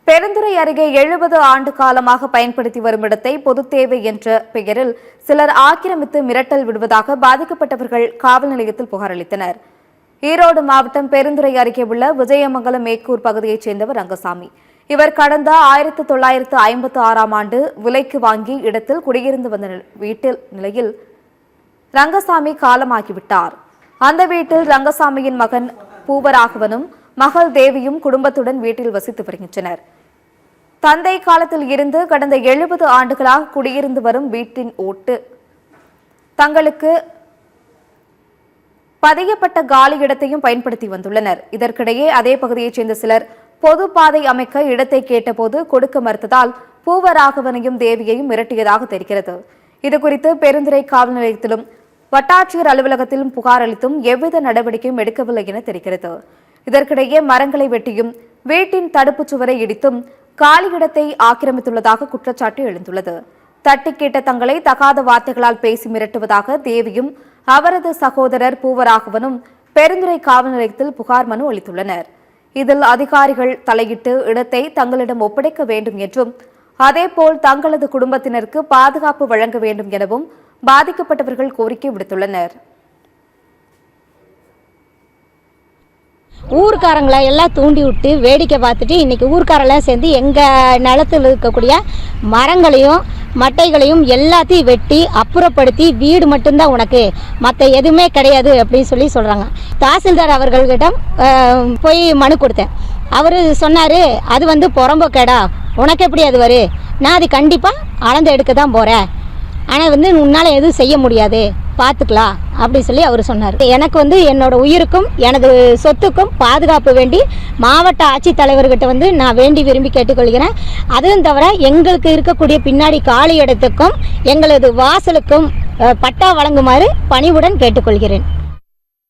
பெருந்துறை அருகே 70 ஆண்டு காலமாக பயன்படுத்தி வரும் இடத்தை பொதுத் தேவை என்ற பெயரில் சிலர் ஆக்கிரமித்து மிரட்டல் விடுவதாக பாதிக்கப்பட்டவர்கள் காவல் நிலையத்தில் புகார் அளித்தனர். ஈரோடு மாவட்டம் பெருந்துறை அருகே உள்ள விஜயமங்கலம் மேக்கூர் பகுதியைச் சேர்ந்தவர் ரங்கசாமி. இவர் கடந்த 1956ஆம் ஆண்டு விலைக்கு வாங்கி இடத்தில் குடியிருந்து வந்த வீட்டில் நிலையில் ரங்கசாமி காலமாகிவிட்டார். அந்த வீட்டில் ரங்கசாமியின் மகன் பூவராகவனும் மகள் தேவியும் குடும்பத்துடன் வீட்டில் வசித்து வருகின்றனர். தந்தை காலத்தில் இருந்து கடந்த 70 ஆண்டுகளாக குடியிருந்து வரும் வீட்டின் ஓட்டு தங்களுக்கு பதியப்பட்ட காலி இடத்தையும் பயன்படுத்தி வந்துள்ளனர். இதற்கிடையே அதே பகுதியைச் சேர்ந்த சிலர் பொது பாதை அமைக்க இடத்தை கேட்டபோது கொடுக்க மறுத்ததால் பூவராகவனையும் தேவியையும் மிரட்டியதாக தெரிகிறது. இதுகுறித்து பெருந்துறை காவல் நிலையத்திலும் வட்டாட்சியர் அலுவலகத்திலும் புகார் அளித்தும் எவ்வித நடவடிக்கையும் எடுக்கவில்லை என தெரிகிறது. இதற்கிடையே மரங்களை வெட்டியும் வீட்டின் தடுப்புச் சுவரை இடித்தும் காலியிடத்தை ஆக்கிரமித்துள்ளதாக குற்றச்சாட்டு எழுந்துள்ளது. தட்டி கேட்ட தங்களை தகாத வார்த்தைகளால் பேசி மிரட்டுவதாக தேவியும் அவரது சகோதரர் பூவராகவனும் பெருந்துறை காவல் நிலையத்தில் புகார் மனு அளித்துள்ளனர். இதில் அதிகாரிகள் தலையிட்டு இடத்தை தங்களிடம் ஒப்படைக்க வேண்டும் என்றும் அதேபோல் தங்களது குடும்பத்தினருக்கு பாதுகாப்பு வழங்க வேண்டும் எனவும் பாதிக்கப்பட்டவர்கள் கோரிக்கை விடுத்துள்ளனர். ஊர்க்காரங்களை எல்லாம் தூண்டி விட்டு வேடிக்கை பார்த்துட்டு இன்றைக்கி ஊர்க்காரெல்லாம் சேர்ந்து எங்கள் நிலத்தில் இருக்கக்கூடிய மரங்களையும் மட்டைகளையும் எல்லாத்தையும் வெட்டி அப்புறப்படுத்தி வீடு மட்டும்தான் உனக்கு, மற்ற எதுவுமே கிடையாது அப்படின்னு சொல்லி சொல்கிறாங்க. தாசில்தார் அவர்கள்கிட்ட போய் மனு கொடுத்தேன். அவர் சொன்னார், அது புறம்போக்கேடா, உனக்கு எப்படி அது வரும், நான் அது கண்டிப்பாக அளந்து எடுக்க தான் போகிறேன், ஆனால் உன்னால் எதுவும் செய்ய முடியாது, பார்த்துக்கலாம் அப்படின்னு சொல்லி அவர் சொன்னார். எனக்கு என்னோட உயிருக்கும் எனது சொத்துக்கும் பாதுகாப்பு வேண்டி மாவட்ட ஆட்சித்தலைவர்கிட்ட நான் வேண்டி விரும்பி கேட்டுக்கொள்கிறேன். அதுவும் தவிர எங்களுக்கு இருக்கக்கூடிய பின்னாடி காலி இடத்துக்கும் எங்களது வாசலுக்கும் பட்டா வழங்குமாறு பணிவுடன் கேட்டுக்கொள்கிறேன்.